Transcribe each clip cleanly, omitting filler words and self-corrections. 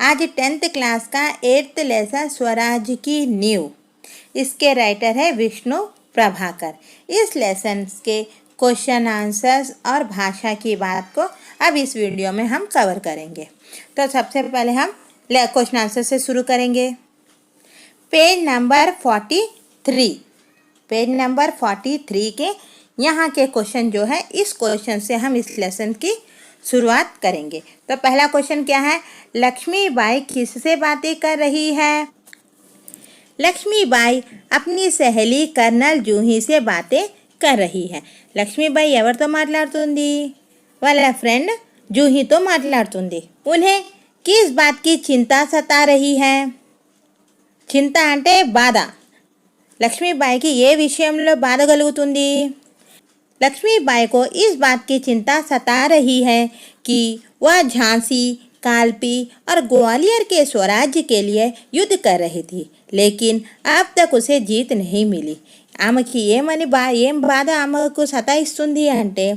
आज 10th class का 8th lesson Swaraj की नींव। इसके राइटर है विष्णु प्रभाकर। इस लेसन के क्वेश्चन आंसर्स और भाषा की बात को अब इस वीडियो में हम कवर करेंगे। तो सबसे पहले हम क्वेश्चन आंसर से शुरू करेंगे। पेज नंबर 43, पेज नंबर 43 के यहाँ के क्वेश्चन जो है, इस क्वेश्चन से हम इस लेसन की शुरुआत करेंगे। तो पहला क्वेश्चन क्या है? लक्ष्मीबाई किससे बातें कर रही है? लक्ष्मीबाई अपनी सहेली कर्नल जूही से बातें कर रही है। లక్ష్మీబాయి ఎవరితో మాట్లాడుతుంది? వాళ్ళ ఫ్రెండ్ జూహీతో మాట్లాడుతుంది। उन्हें किस बात की चिंता सता रही है? చింత అంటే బాధ। లక్ష్మీబాయికి ఏ విషయంలో బాధ కలుగుతుంది? लक्ष्मीबाई को इस बात की चिंता सता रही है कि वह झांसी, कालपी और ग्वालियर के स्वराज्य के लिए युद्ध कर रही थी, लेकिन अब तक उसे जीत नहीं मिली। ఆమెకి ఏం బాధ ఆమెకు సతాయిస్తుంది అంటే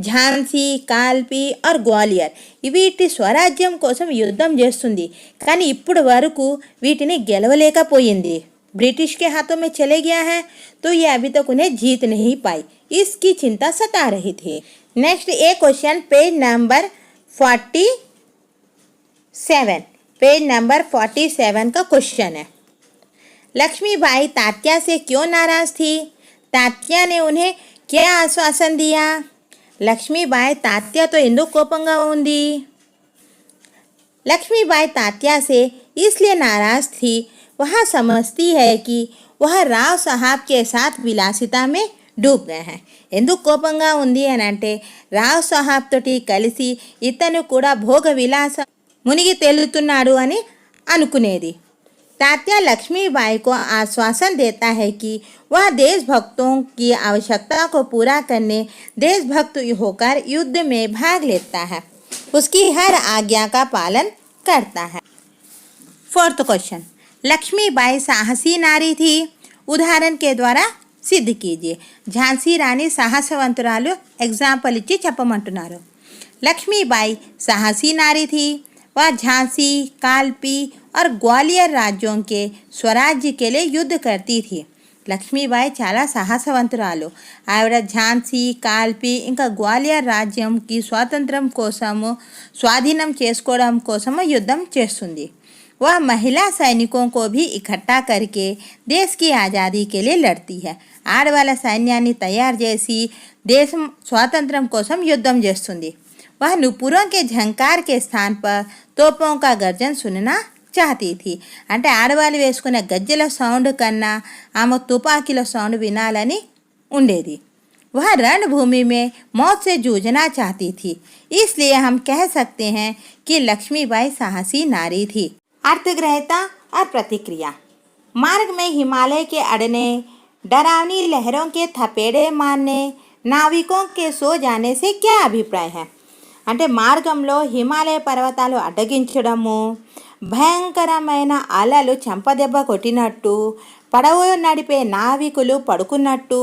ఝాన్సీ, కాల్పి और గ్వాలియర్ వీటి స్వరాజ్యం కోసం యుద్ధం చేస్తుంది, కానీ ఇప్పుడు వరకు వీటిని గెలవలేకపోయింది। ब्रिटिश के हाथों में चले गया है, तो ये अभी तक उन्हें जीत नहीं पाई। इसकी चिंता सता रही थी। नेक्स्ट एक question page number 47, page number 47 का क्वेश्चन है। लक्ष्मीबाई तात्या से क्यों नाराज थी? तात्या ने उन्हें क्या आश्वासन दिया? लक्ष्मीबाई तात्याతో ఎందుకు కోపంగా ఉంది? लक्ष्मीबाई तात्या से इसलिए नाराज थी, वह समझती है कि वह राव साहब के साथ विलासिता में डूब गए हैं। ఎందుకు కోపంగా ఉంది అని అంటే రావ్ సాహబ్ తోటి కలిసి ఇతను కూడా భోగ విలాస మునిగి తేలుతున్నాడు అని అనుకునేది। तात्या लक्ष्मीबाई को आश्वासन देता है कि वह देशभक्तों की आवश्यकता को पूरा करने देशभक्त होकर युद्ध में भाग लेता है, उसकी हर आज्ञा का पालन करता है। फोर्थ क्वेश्चन, लक्ष्मीबाई साहसी नारी थी, उदाहरण के द्वारा सिद्ध कीजिए। झांसी रानी साहसवंतुरालु एग्जांपल इచ్చి చెప్పమంటున్నారు। लक्ष्मीबाई साहसी नारी थी, वह झांसी, कालपी और ग्वालियर राज्यों के स्वराज्य के लिए युद्ध करती थी। లక్ష్మీబాయి చాలా సాహసవంతురాలు। ఆవిడ ఝాన్సీ, కాల్పి ఇంకా గ్వాలియర్ రాజ్యంకి స్వాధీనం చేసుకోవడం కోసము యుద్ధం చేస్తుంది। वह महिला सैनिकों को भी इकट्ठा करके देश की आज़ादी के लिए लड़ती है। ఆడవాళ్ళ సైన్యాన్ని తయారు చేసి దేశం స్వాతంత్రం కోసం యుద్ధం చేస్తుంది। वह नुपुरों के झंकार के स्थान पर तोपों का गर्जन सुनना चाहती थी। అంటే ఆడవాళ్ళు వేసుకునే గజ్జల సౌండ్ కన్నా ఆమె తుపాకీల సౌండ్ వినాలని ఉండేది। वह रणभूमि में मौत से जूझना चाहती थी, इसलिए हम कह सकते हैं कि लक्ष्मीबाई साहसी नारी थी। अर्थग्रहता और प्रतिक्रिया। मार्ग में हिमालय के अड़ने, डरावनी लहरों के थपेड़े मारने, नाविकों के सो जाने से क्या अभिप्राय है? అంటే మార్గంలో హిమాలయ పర్వతాలు అడ్డగించడము, భయంకరమైన అలలు చెంపదెబ్బ కొట్టినట్టు, పడవ నడిపే నావికులు పడుకున్నట్టు,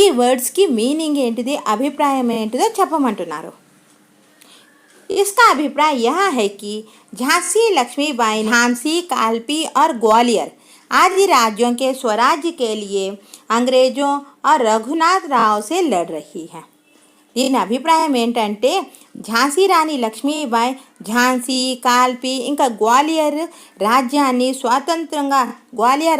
ఈ వర్డ్స్కి మీనింగ్ ఏంటిది, అభిప్రాయం ఏంటిదో చెప్పమంటున్నారు। इसका अभिप्राय यह है कि झांसी लक्ष्मीबाई झांसी, कालपी और ग्वालियर आदि राज्यों के स्वराज्य के लिए अंग्रेजों और रघुनाथ राव से लड़ रही है। దీని అభిప్రాయం ఏంటంటే ఝాన్సీ రాణి లక్ష్మీబాయి ఝాన్సీ, కాల్పి ఇంకా గ్వాలియర్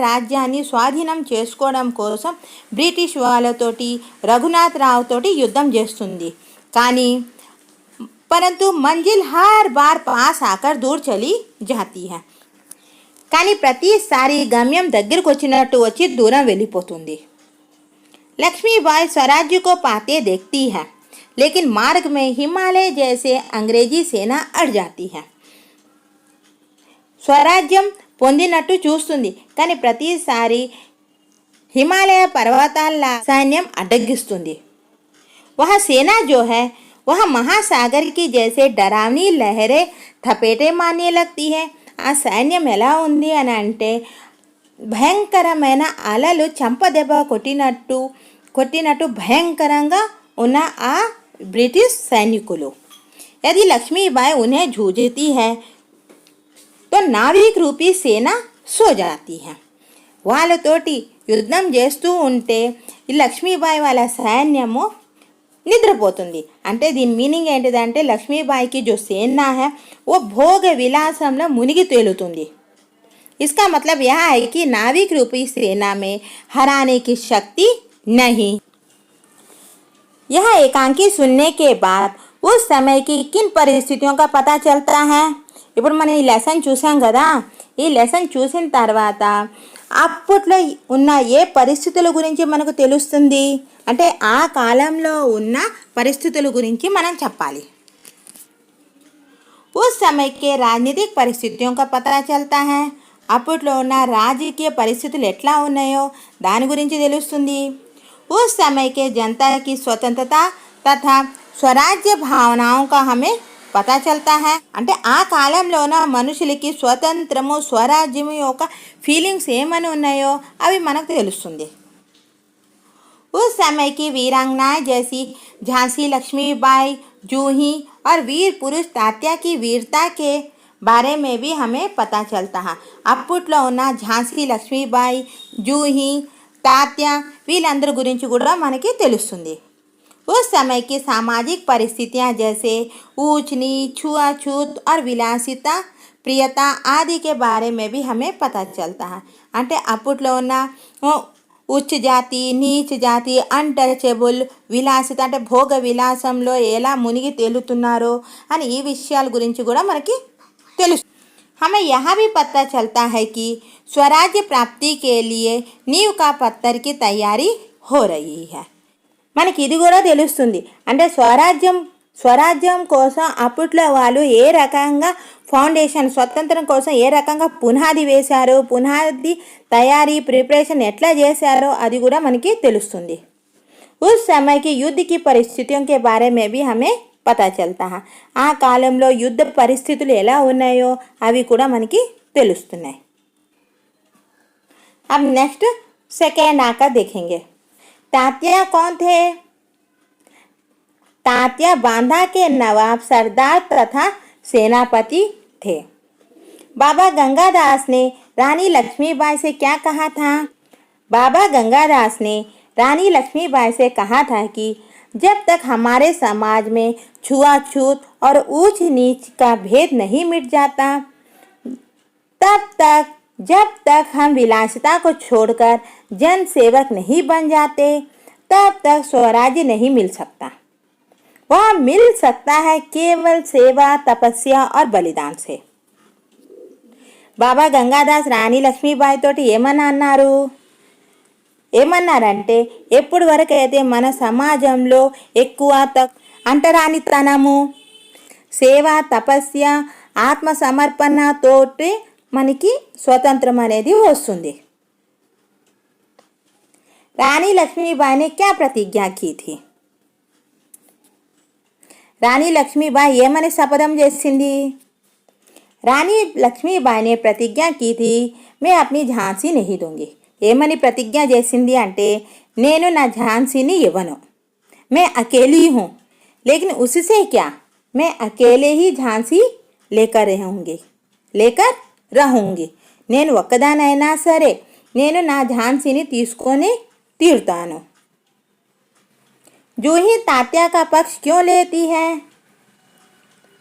రాజ్యాన్ని స్వాధీనం చేసుకోవడం కోసం బ్రిటిష్ వాళ్ళతోటి రఘునాథ్ రావు తోటి యుద్ధం చేస్తుంది। కానీ परंतु मंजिल हर बार पास आकर दूर चली जाती है। కానీ ప్రతిసారి గమ్యం దగ్గరకు వచ్చినట్టు వచ్చి దూరం వెళ్ళిపోతుంది। लक्ष्मीबाई स्वराज्य को पाते देखती है, लेकिन मार्ग में हिमालय जैसे अंग्रेजी सेना अड़ जाती है। స్వరాజ్యం పొందినట్టు చూస్తుంది, కానీ ప్రతిసారి హిమాలయ పర్వతాల సైన్యం అడ్డగిస్తుంది। वह सेना जो है वह महासागर की जैसे डरावनी लहरें थपेटे मारने लगती है। ఆ సైన్యం ఎలా ఉంది అని అంటే భయంకరమైన అలలు చంపదెబ్బ కొట్టినట్టు భయంకరంగా ఉన్న ఆ బ్రిటిష్ సైనికులు। यदि लक्ष्मीबाई उन्हें जूझती है तो नाविक रूपी सेना సో జాती है. వాళ్ళతోటి యుద్ధం చేస్తూ ఉంటే ఈ లక్ష్మీబాయి వాళ్ళ సైన్యము నిద్రపోతుంది. అంటే దీని మీనింగ్ ఏంటిదంటే లక్ష్మీబాయికి जो सेना है वो భోగ విలాసంలో మునిగి తేలుతుంది. इसका मतलब यह है कि नाविक रूपी सेना में हराने की शक्ति नहीं. यह एकांकी सुनने के बाद उस समय की किन परिस्थितियों का पता चलता है. ఇప్పుడు మనం ఈ లెసన్ చూసాం కదా, ఈ లెసన్ చూసిన తర్వాత అప్పట్లో ఉన్న ఏ పరిస్థితుల గురించి మనకు తెలుస్తుంది అంటే ఆ కాలంలో ఉన్న పరిస్థితుల గురించి మనం చెప్పాలి. उस समय के राजनीतिक परिस्थितियों का पता चलता है. అప్పట్లో ఉన్న రాజకీయ పరిస్థితులు ఎట్లా ఉన్నాయో దాని గురించి తెలుస్తుంది. उस समय के जनता की स्वतंत्रता तथा स्वराज्य भावनाओं का हमें పతా చల్తా హై. అంటే ఆ కాలంలోన మనుషులకి స్వతంత్రము స్వరాజ్యము యొక్క ఫీలింగ్స్ ఏమని ఉన్నాయో అవి మనకు తెలుస్తుంది. उस समय की वीरांगनाएं जैसी झांसी लक्ष्मीबाई, जूही और वीर पुरुष तात्या की वीरता के बारे में भी हमें पता चलता है. అప్పట్లో ఉన్న ఝాన్సీ లక్ష్మీబాయి, జూహీ, తాత్య వీళ్ళందరి గురించి కూడా మనకి తెలుస్తుంది. उस समय की सामाजिक परिस्थितियां जैसे ऊंच नीच, छुआछूत और विलासिता, प्रियता आदि के बारे में भी हमें पता चलता है. అంటే అప్పట్లో ఉన్న ఉచ్చ జాతి, నీచ జాతి, అన్టచబుల్, విలాసిత అంటే భోగ విలాసంలో ఎలా మునిగి తేలుతున్నారో అని ఈ విషయాల గురించి కూడా మనకి తెలుసు. हमें यह भी पता चलता है कि स्वराज्य प्राप्ति के लिए नींव का पत्थर की तैयारी हो रही है. మనకి ఇది కూడా తెలుస్తుంది. అంటే స్వరాజ్యం కోసం అప్పట్లో వాళ్ళు ఏ రకంగా ఫౌండేషన్ స్వతంత్రం కోసం ఏ రకంగా పునాది వేశారో, పునాది తయారీ ప్రిపరేషన్ ఎట్లా చేశారో అది కూడా మనకి తెలుస్తుంది. उस समय की युद्ध की परिस्थितियों के बारे में भी हमें పతా చల్తా హై. ఆ కాలంలో యుద్ధ పరిస్థితులు ఎలా ఉన్నాయో అవి కూడా మనకి తెలుస్తున్నాయి. अब नेक्स्ट सेकेंड आकर देखेंगे. तात्या कौन थे? तात्या बांदा के नवाब सरदार तथा सेनापति थे. बाबा गंगादास ने रानी लक्ष्मीबाई से क्या कहा था? बाबा गंगादास ने रानी लक्ष्मीबाई से कहा था कि जब तक हमारे समाज में छुआछूत और ऊंच नीच का भेद नहीं मिट जाता, जब तक हम विलासिता को छोड़कर जन सेवक नहीं बन जाते, तब तक स्वराज्य नहीं मिल सकता. वह मिल सकता है केवल सेवा, तपस्या और बलिदान से. బాబా గంగాదాస్ రాణి లక్ష్మీబాయి తోటి ఏమన్నారంటే ఎప్పటి వరకు అయితే మన సమాజంలో ఎక్కువ అంటరానితనము, సేవ, తపస్య, ఆత్మ సమర్పణతోటి మనకి స్వతంత్రం అనేది వస్తుంది. रानी लक्ष्मीबाई ने क्या प्रतिज्ञा की थी? रानी लक्ष्मीबाई ఏమని శపథం చేసింది? रानी लक्ष्मीबाई ने प्रतिज्ञा की थी मैं अपनी झांसी नहीं दूंगी. ఏమని ప్రతిజ్ఞ చేసింది అంటే నేను నా ఝాన్సీని ఇవ్వను. मैं अकेली हूँ लेकिन उससे क्या, मैं अकेले ही झांसी लेकर रहूँगी. నేను ఒక్కదానైనా సరే నేను నా ఝాన్సీని తీసుకొని తీరుతాను. జూహీ తాత్యా का पक्ष क्यों लेती है?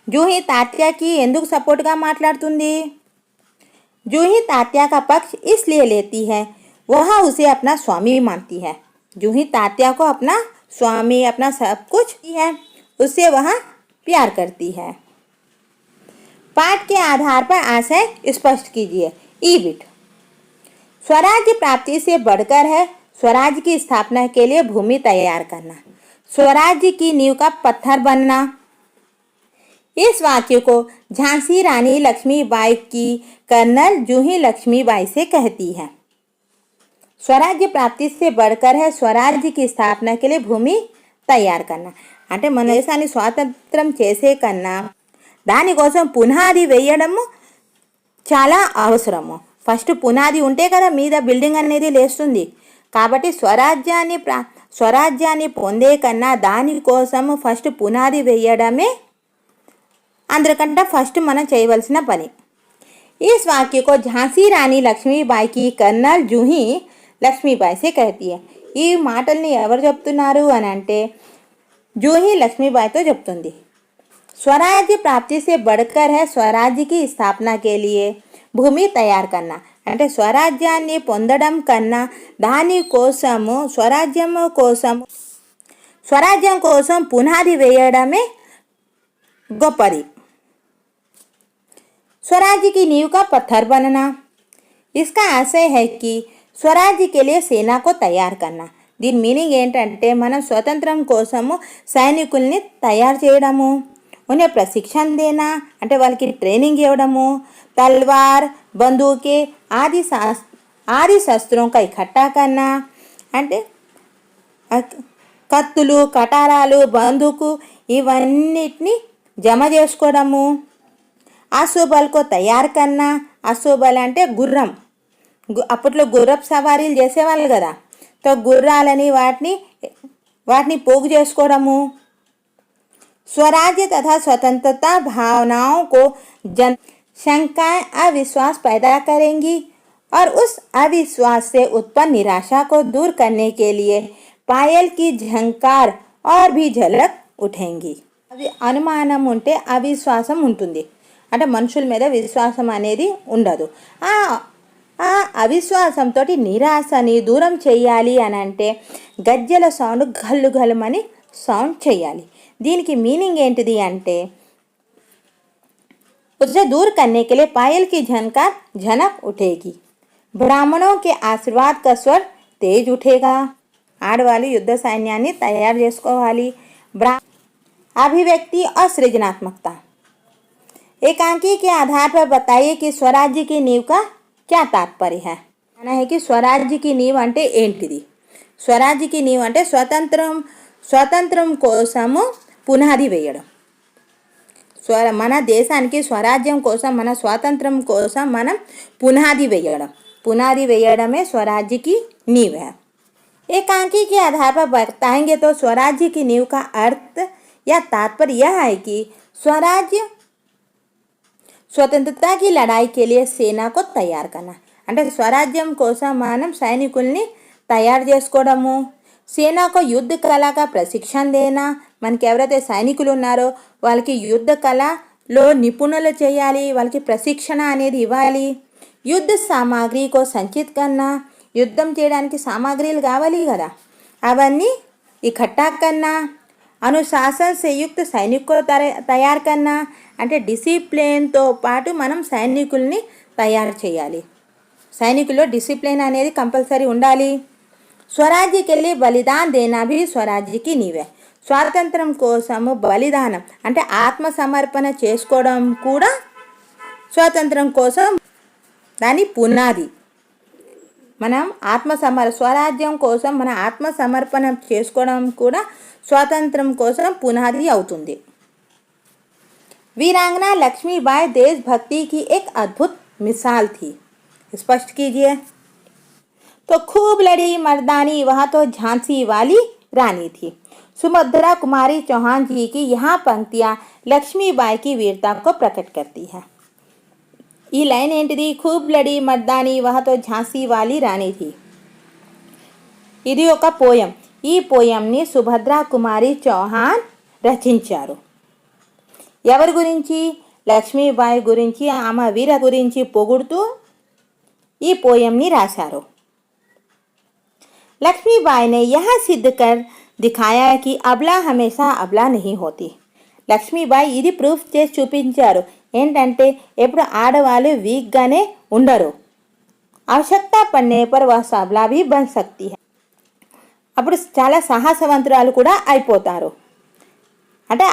జూహీ తాత్యాకి ఎందుకు సపోర్ట్గా మాట్లాడుతుంది? జూహీ తాత్యా का पक्ष इसलिए लेती है वह उसे अपना स्वामी मानती है. जूही तात्या को अपना स्वामी, अपना सब कुछ है, उससे वह प्यार करती है. पाठ के आधार पर आशय स्पष्ट कीजिए. ईबिट. स्वराज्य प्राप्ति से बढ़कर है स्वराज्य की स्थापना के लिए भूमि तैयार करना, स्वराज्य की नींव का पत्थर बनना. इस वाक्य को झांसी रानी लक्ष्मीबाई की कर्नल जूही लक्ष्मीबाई से कहती है. स्वराज्य प्राप्ति से बढ़कर है स्वराज्य की स्थापना के लिए भूमि तैयार करना. అంటే మన దేశాన్ని స్వాతంత్రం చేసే కన్నా దానికోసం పునాది వేయడము చాలా అవసరము. ఫస్ట్ పునాది ఉంటే కదా మీద బిల్డింగ్ అనేది లేస్తుంది. కాబట్టి స్వరాజ్యాన్ని పొందే కన్నా దానికోసం ఫస్ట్ పునాది వేయడమే అందరికంటే ఫస్ట్ మనం చేయవలసిన పని. इस वाक्य को झांसी रानी लक्ष्मीबाई की कर्नल जूही लक्ष्मीबाई से कहती है. ఈ మాటల్ని ఎవరు చెప్తున్నారు అని అంటే జూహీ లక్ష్మీబాయితో చెప్తుంది. स्वराज्य प्राप्ति से बढ़कर है स्वराज्य की स्थापना के लिए భూమి తయారు కన్నా. అంటే స్వరాజ్యాన్ని పొందడం కన్నా దాని కోసము స్వరాజ్యం కోసం పునాది వేయడమే గొప్పది. स्वराज्य की नींव का पत्थर बनना. इसका आशय है कि స్వరాజ్య के लिए సేనా को తయారు కన్నా. దీని మీనింగ్ ఏంటంటే మనం స్వతంత్రం కోసము సైనికుల్ని తయారు చేయడము, उन्हें प्रशिक्षण देना అంటే వాళ్ళకి ట్రైనింగ్ ఇవ్వడము, तलवार बंदूकें आदि शस्त्रों का इकट्ठा करना అంటే కత్తులు కటారాలు బందూకు ఇవన్నిటిని జమ చేసుకోవడము. అశ్వబల్కో తయారు కన్నా. అశ్వబల్ అంటే గుర్రం. అప్పట్లో గుర్రపు సవారీలు చేసేవాళ్ళు కదా, తో గుర్రాలని వాటిని పోగు చేసుకోవడము. स्वराज्य तथा स्वतंत्रता भावनाओं को जन शंकाएं अविश्वास पैदा करेंगी और उस अविश्वास से उत्पन्न निराशा को दूर करने के लिए पायल की झंकार और भी झलक उठेंगी. అనుమానం ఉంటే అవిశ్వాసం ఉంటుంది, అంటే మనుషుల మీద విశ్వాసం అనేది ఉండదు. ఆ అవిశ్వాసంతో నిరాశని దూరం చేయాలి అని అంటే గజ్జల సౌండ్ గల్లు గల్లుమని సౌండ్ చేయాలి. దీనికి మీనింగ్ ఏంటిది అంటే उसे दूर करने के लिए पायल की झनक उठेगी. ब्राह्मणों के आशीर्वाद का स्वर तेज उठेगा. ఆడవాళ్ళు యుద్ధ సైన్యాన్ని తయారు చేసుకోవాలి. अभिव्यक्ति और सृजनात्मकता. एकांकी के आधार पर बताइए कि स्वराज्य की नींव का क्या तात्पर्य है. कहना है कि स्वराज्य की नींव అంటే ఏంటిది. స్వరాజ్య की नींव అంటే స్వతంత్రం కోసము పునాది వేయడం. మన దేశానికి స్వరాజ్యం కోసం మన స్వాతంత్రం కోసం మనం పునాది వేయడమే स्वराज्य की नींव है. एकांकी के आधार पर बताएंगे तो स्वराज्य की नींव का अर्थ या तात्पर्य यह है कि स्वराज्य स्वतंत्रता की लड़ाई के लिए सेना को तैयार करना. అంటే స్వరాజ్యం కోసం మనం సైనికుల్ని తయారు చేసుకోవడము. సేనా को युद्ध कला का प्रशिक्षण देना. మనకి ఎవరైతే సైనికులు ఉన్నారో వాళ్ళకి యుద్ధ కళలో నిపుణులు చేయాలి, వాళ్ళకి ప్రశిక్షణ అనేది ఇవ్వాలి. యుద్ధ సామాగ్రి को संचित करना. యుద్ధం చేయడానికి సామాగ్రిలు కావాలి కదా, అవన్నీ ఇకట్టా కన్నా. అనుశాసన से युक्त సైనిక్ को తయారు కన్నా. అంటే డిసిప్లిన్తో పాటు మనం సైనికుల్ని తయారు చేయాలి. సైనికుల్లో డిసిప్లిన్ అనేది కంపల్సరీ ఉండాలి. స్వరాజ్య के लिए बलिदान देना भी स्वराज्य की नींव है. స్వాతంత్రం కోసము బలిదానం అంటే ఆత్మసమర్పణ చేసుకోవడం కూడా స్వాతంత్రం కోసం దాని పునాది. మనం స్వరాజ్యం కోసం మన ఆత్మసమర్పణ చేసుకోవడం కూడా స్వాతంత్రం కోసం పునాది అవుతుంది. वीरांगना लक्ष्मीबाई देशभक्ति की एक अद्भुत मिसाल थी. स्पष्ट कीजिए. तो खूब लड़ी मर्दानी वह तो झांसी वाली रानी थी. सुभद्रा कुमारी चौहान जी की यहाँ पंक्तियाँ लक्ष्मीबाई की वीरता को प्रकट करती है. ఈ లైన్ ఏంటిది? खूब लड़ी मर्दानी वह तो झांसी वाली रानी थी. ఇది ఒక పోయం. ఈ పోయంని సుభద్రా కుమారి చౌహాన్ రచించారు. ఎవరి గురించి? లక్ష్మీబాయి గురించి, ఆమె వీర గురించి పొగుడుతూ ఈ పోయంని రాశారు. लक्ष्मीबाई ने यह सिद्ध कर दिखाया कि अबला हमेशा अबला नहीं होती. లక్ష్మీబాయి ఇది ప్రూఫ్ చేసి చూపించారు. ఏంటంటే ఎప్పుడు ఆడవాళ్ళు వీక్గానే ఉండరు. आवश्यकता पड़ने पर वह सबला भी बन सकती है. అప్పుడు చాలా సాహసవంతురాలు కూడా అయిపోతారు. అంటే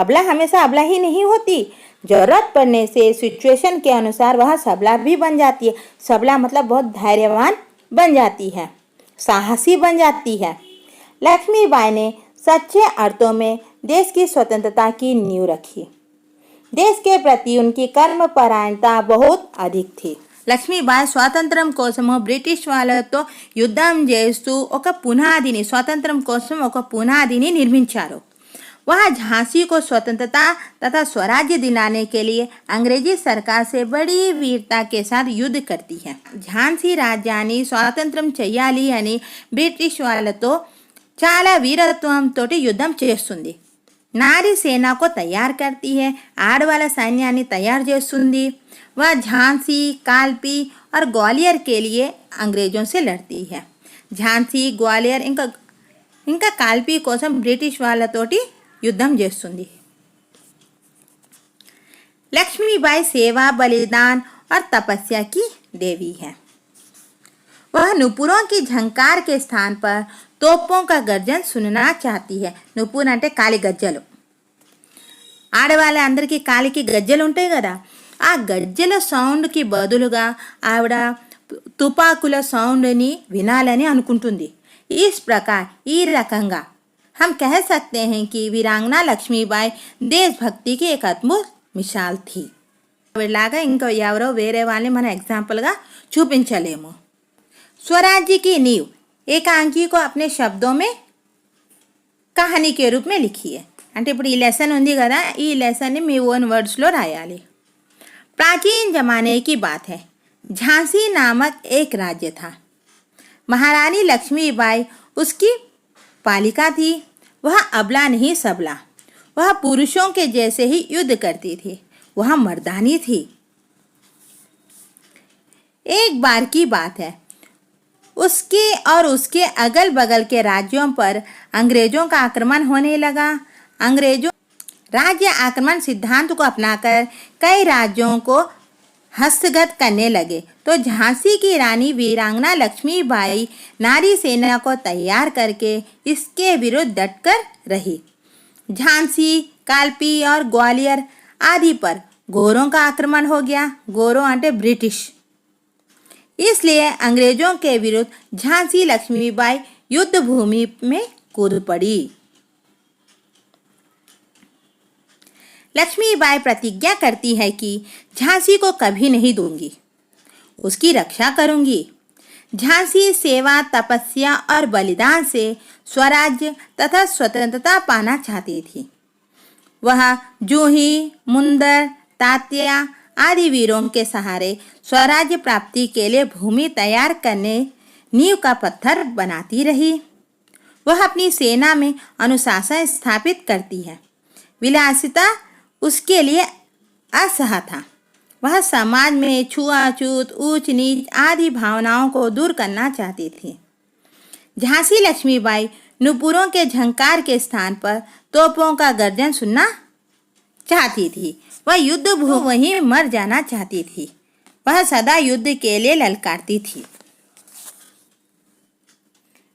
अबला हमेशा अबला ही नहीं होती. जरूरत पड़ने से सिचुएशन के अनुसार वह सबला भी बन जाती है. सबला मतलब बहुत धैर्यवान बन जाती है, साहसी बन जाती है. लक्ष्मीबाई ने सच्चे अर्थों में देश की स्वतंत्रता की नींव रखी. देश के प्रति उनकी कर्मपरायणता बहुत अधिक थी. లక్ష్మీబాయి స్వాతంత్రం కోసము బ్రిటిష్ వాళ్ళతో యుద్ధం చేస్తూ ఒక పునాదిని, స్వాతంత్రం కోసం ఒక పునాదిని నిర్మించారు. वह झांसी को स्वतंत्रता तथा स्वराज्य दिलाने के लिए अंग्रेजी सरकार से बड़ी वीरता के साथ युद्ध करती है। झांसी రాజ్యాన్ని స్వాతంత్రం చేయాలి అని బ్రిటిష్ వాళ్ళతో చాలా వీరత్వంతో యుద్ధం చేస్తుంది। नारी सेना को तैयार करती है, आड़वाला सैन्याన్ని तैयार చేస్తుంది। वह झांसी, कालपी और ग्वालियर के लिए अंग्रेजों से लड़ती है। झांसी, ग्वालियर ఇంకా కాల్పీ కోసం బ్రిటిష్ వాళ్ళతోటి యుద్ధం చేస్తుంది। लक्ष्मीबाई सेवा, बलिदान और तपस्या की देवी है। वह नुपुरों की झंकार के स्थान पर तोपों का गर्जन सुनना चाहती है। नुपुर అంటే కాలి గజ్జలు। ఆడవాళ్ళ అందరికీ కాలికి గజ్జలు ఉంటాయి కదా, ఆ గజ్జల సౌండ్కి బదులుగా ఆవిడ తుపాకుల సౌండ్ని వినాలని అనుకుంటుంది। इस प्रकार ఈ రకంగా हम कह सकते हैं कि वीरांगना लक्ष्मीबाई देशभक्ति की एक अद्भुत मिसाल थी। ఇలాగా ఇంకా ఎవరో వేరే వాళ్ళని మన ఎగ్జాంపుల్గా చూపించలేము। स्वराज्य की नींव एकांकी को अपने शब्दों में कहानी के रूप में लिखिए। అంటే ఇప్పుడు ఈ లెసన్ ఉంది కదా, ఈ లెసన్ని మీ ఓన్ వర్డ్స్లో రాయాలి। प्राचीन जमाने की बात है, झांसी नामक एक राज्य था। महारानी लक्ष्मीबाई उसकी पालिका थी। वह अबला नहीं सबला, वह पुरुषों के जैसे ही युद्ध करती थी, वह मर्दानी थी। एक बार की बात है, उसके और उसके अगल बगल के राज्यों पर अंग्रेजों का आक्रमण होने लगा। अंग्रेजों राज्य आक्रमण सिद्धांत को अपनाकर कई राज्यों को हस्तगत करने लगे, तो झांसी की रानी वीरांगना लक्ष्मीबाई नारी सेना को तैयार करके इसके विरुद्ध डटकर रही। झांसी, कालपी और ग्वालियर आदि पर गोरों का आक्रमण हो गया। गोरों అంటే ब्रिटिश। इसलिए अंग्रेजों के विरुद्ध झांसी लक्ष्मीबाई युद्ध भूमि में कूद पड़ी। लक्ष्मीबाई प्रतिज्ञा करती है कि झांसी को कभी नहीं दूंगी, उसकी रक्षा करूंगी। झांसी सेवा, तपस्या और बलिदान से स्वराज्य तथा स्वतंत्रता पाना चाहती थी। वह जूही, मुंदर, तात्या आदि वीरों के सहारे स्वराज्य प्राप्ति के लिए भूमि तैयार करने नींव का पत्थर बनाती रही। वह अपनी सेना में अनुशासन स्थापित करती है। विलासिता उसके लिए असह था। वह समाज में छुआछूत, ऊंच नीच आदि भावनाओं को दूर करना चाहती थी। झांसी लक्ष्मीबाई नुपुरों के झंकार के स्थान पर तोपों का गर्जन सुनना चाहती थी। वह युद्ध भूमि वहीं मर जाना चाहती थी। वह सदा युद्ध के लिए ललकारती थी।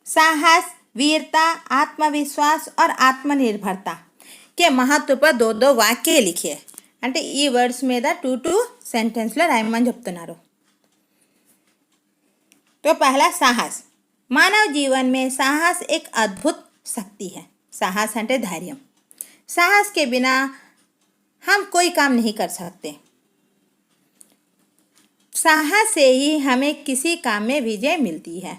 साहस, वीरता, आत्मविश्वास और आत्मनिर्भरता के महत्व पर दो दो वाक्य लिखिए। అంటే ఈ వర్డ్స్ మీద 2 సెంటెన్స్లో రాయమని చెప్తున్నారు। तो पहला साहस। मानव जीवन में साहस एक अद्भुत शक्ति है। साहस అంటే धैर्य। साहस के बिना हम कोई काम नहीं कर सकते। साहस से ही हमें किसी काम में विजय मिलती है।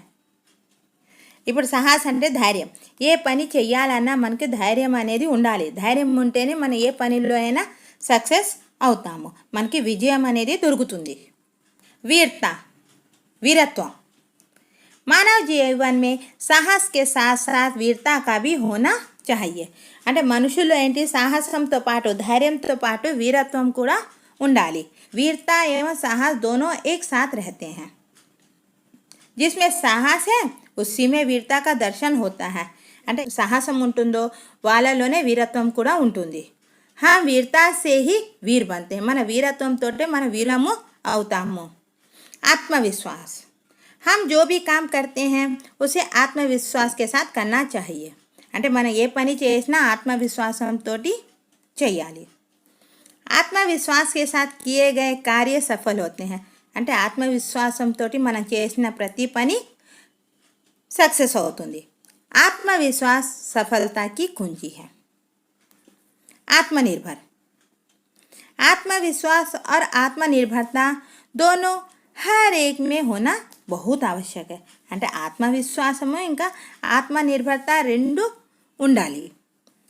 ఇప్పుడు సాహస్ అంటే ధైర్యం। ఏ పని చెయ్యాలన్నా మనకి ధైర్యం అనేది ఉండాలి। ధైర్యం ఉంటేనే మనం ఏ పనిలో అయినా सक्सेस అవుతాము, మనకి విజయం అనేది దొరుకుతుంది। वीरता, वीरत्व। मानव जीवन में साहस के साथ साथ वीरता का भी होना चाहिए। అంటే మనుషుల్లో ఏంటి, సాహసంతో పాటు ధైర్యంతో పాటు వీరత్వం కూడా ఉండాలి। वीरता एवं साहस दोनों एक साथ रहते हैं। जिसमें साहस है उसी में वीरता का दर्शन होता है। అంటే సాహసం ఉంటుందో వాళ్ళలోనే వీరత్వం కూడా ఉంటుంది। हम वीरता से ही वीर बनते हैं, మన వీరత్వంతో మన వీరము అవుతాము। आत्मविश्वास। हम जो भी काम करते हैं उसे आत्मविश्वास के साथ करना चाहिए। అంటే మనం ఏ పని చేసినా ఆత్మవిశ్వాసంతో చేయాలి। आत्मविश्वास के साथ किए गए कार्य सफल होते हैं। అంటే ఆత్మవిశ్వాసంతో మనం చేసిన ప్రతి పని సక్సెస్ అవుతుంది। आत्मविश्वास सफलता की कुंजी है। आत्मनिर्भर। आत्मविश्वास और आत्मनिर्भरता दोनों हर एक में होना बहुत आवश्यक है। అంటే ఆత్మవిశ్వాసము ఇంకా ఆత్మనిర్భరత రెండు ఉండాలి।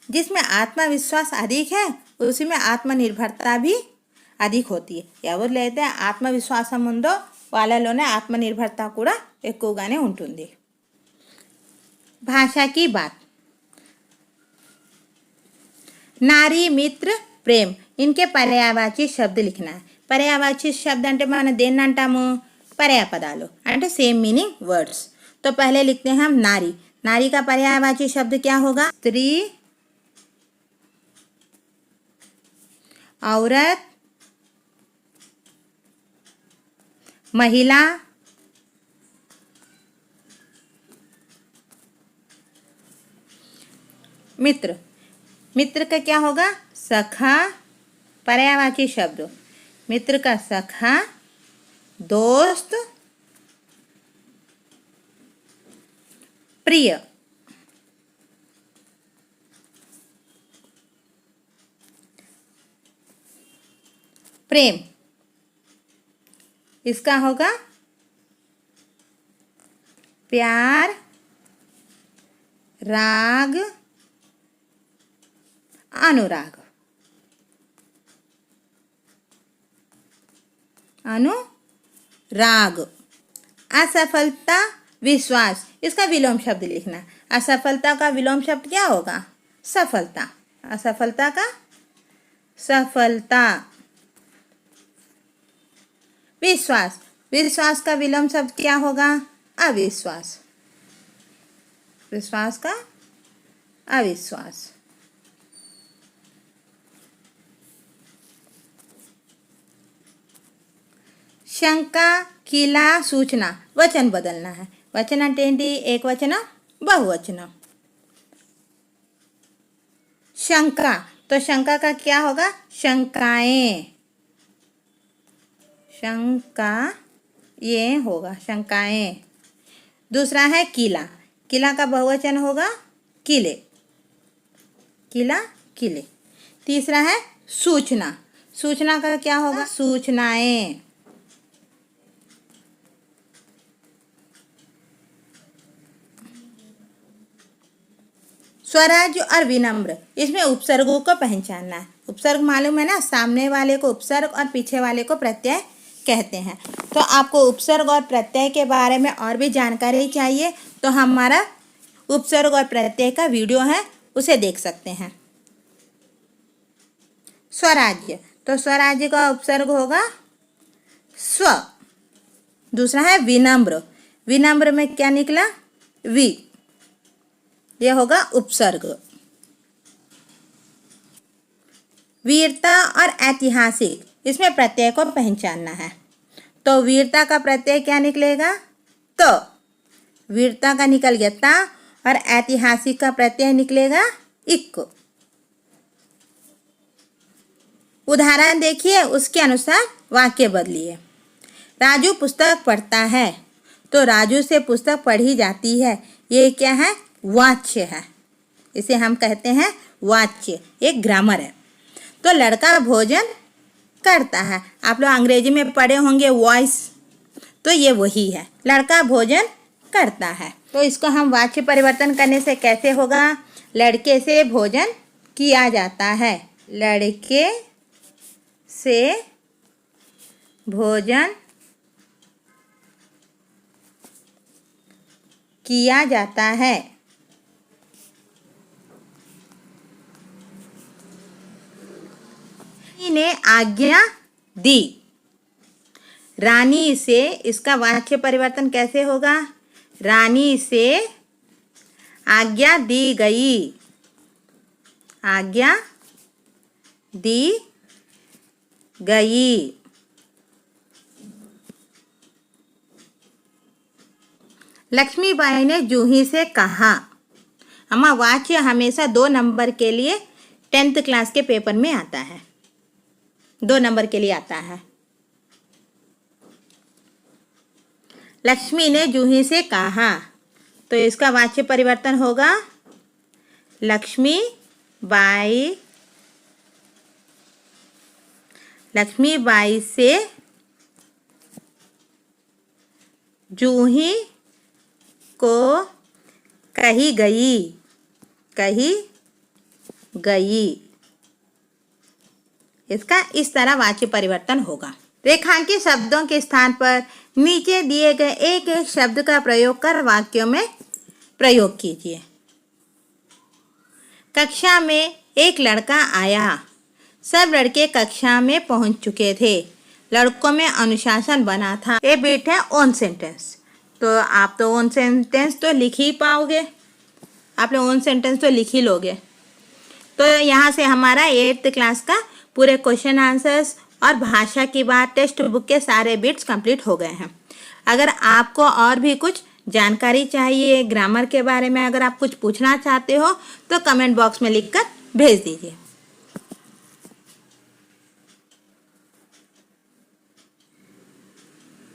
जिसमें आत्मविश्वास अधिक है उसी में आत्मनिर्भरता भी अधिक होती है. ఎవరు అయితే ఆత్మవిశ్వాసం ఉందో వాళ్ళలోనే ఆత్మనిర్భరత కూడా ఎక్కువగానే ఉంటుంది. भाषा की बात. नारी मित्र प्रेम इनके पर्यायवाची शब्द लिखना है. पर्यायवाची शब्द అంటే మనం దేన్ని అంటాము? पर्यायपदाలు అంటే सेम मीनिंग वर्ड्स. तो पहले लिखते हैं हम नारी. नारी का पर्यायवाची शब्द क्या होगा? स्त्री, औरत, महिला, मित्र. मित्र का क्या होगा? सखा. पर्यायवाची शब्द मित्र का सखा, दोस्त, प्रिय. प्रेम इसका होगा प्यार, राग, अनुराग. अनुराग. असफलता विश्वास इसका विलोम शब्द लिखना. असफलता का विलोम शब्द क्या होगा? सफलता. असफलता का सफलता. विश्वास. विश्वास का विलोम शब्द क्या होगा? अविश्वास. विश्वास का अविश्वास. शंका, किला, सूचना. वचन बदलना है. वचन అంటే ఏంటి? ఏకవచనం, बहुवचन. शंका. तो शंका का क्या होगा? शंकाएं. शंका ये होगा शंकाएं. दूसरा है किला. किला का बहुवचन होगा किले. किला, किले. तीसरा है सूचना. सूचना का क्या होगा? सूचनाएं. स्वराज्य और विनम्र इसमें उपसर्गों को पहचानना है. उपसर्ग मालूम है ना? सामने वाले को उपसर्ग और पीछे वाले को प्रत्यय कहते हैं. तो आपको उपसर्ग और प्रत्यय के बारे में और भी जानकारी चाहिए तो हमारा उपसर्ग और प्रत्यय का वीडियो है उसे देख सकते हैं. स्वराज्य. तो स्वराज्य का उपसर्ग होगा स्व. दूसरा है विनम्र. विनम्र में क्या निकला? वि. यह होगा उपसर्ग. वीरता और ऐतिहासिक इसमें प्रत्यय को पहचानना है. तो वीरता का प्रत्यय क्या निकलेगा? तो. वीरता का निकल गया ता और ऐतिहासिक का प्रत्यय निकलेगा इक. उदाहरण देखिए उसके अनुसार वाक्य बदलिए. राजू पुस्तक पढ़ता है. तो राजू से पुस्तक पढ़ी जाती है. ये क्या है? वाच्य है. इसे हम कहते हैं वाच्य. एक ग्रामर है. तो लड़का भोजन करता है. आप लोग अंग्रेजी में पढ़े होंगे वॉइस. तो ये वही है. लड़का भोजन करता है. तो इसको हम वाच्य परिवर्तन करने से कैसे होगा? लड़के से भोजन किया जाता है. लड़के से भोजन किया जाता है. ने आज्ञा दी. रानी से इसका वाच्य परिवर्तन कैसे होगा? रानी से आज्ञा दी गई. आज्ञा दी गई. लक्ष्मीबाई ने जूही से कहा. अम्मा वाच्य हमेशा 2 नंबर के लिए 10th क्लास के पेपर में आता है. 2 नंबर के लिए आता है. लक्ष्मी ने जूही से कहा. तो इसका वाच्य परिवर्तन होगा लक्ष्मी बाई से जूही को कही गई। इसका इस तरह वाक्य परिवर्तन होगा। रेखांकित शब्दों के स्थान पर नीचे दिए गए एक एक शब्द का प्रयोग कर वाक्यों में प्रयोग कीजिए। कक्षा में एक लड़का आया। सब लड़के कक्षा में पहुंच चुके थे। लड़कों में अनुशासन बना था। ये बिट है ओन सेंटेंस। तो आप तो ओन सेंटेंस तो लिख ही पाओगे, आप लोग ओन सेंटेंस तो लिख ही लोगे। तो यहाँ से हमारा 8th क्लास का पूरे क्वेश्चन आंसर्स और भाषा की बात टेक्स्ट बुक के सारे बिट्स कंप्लीट हो गए हैं। अगर आपको और भी कुछ जानकारी चाहिए ग्रामर के बारे में, अगर आप कुछ पूछना चाहते हो तो कमेंट बॉक्स में लिखकर भेज दीजिए।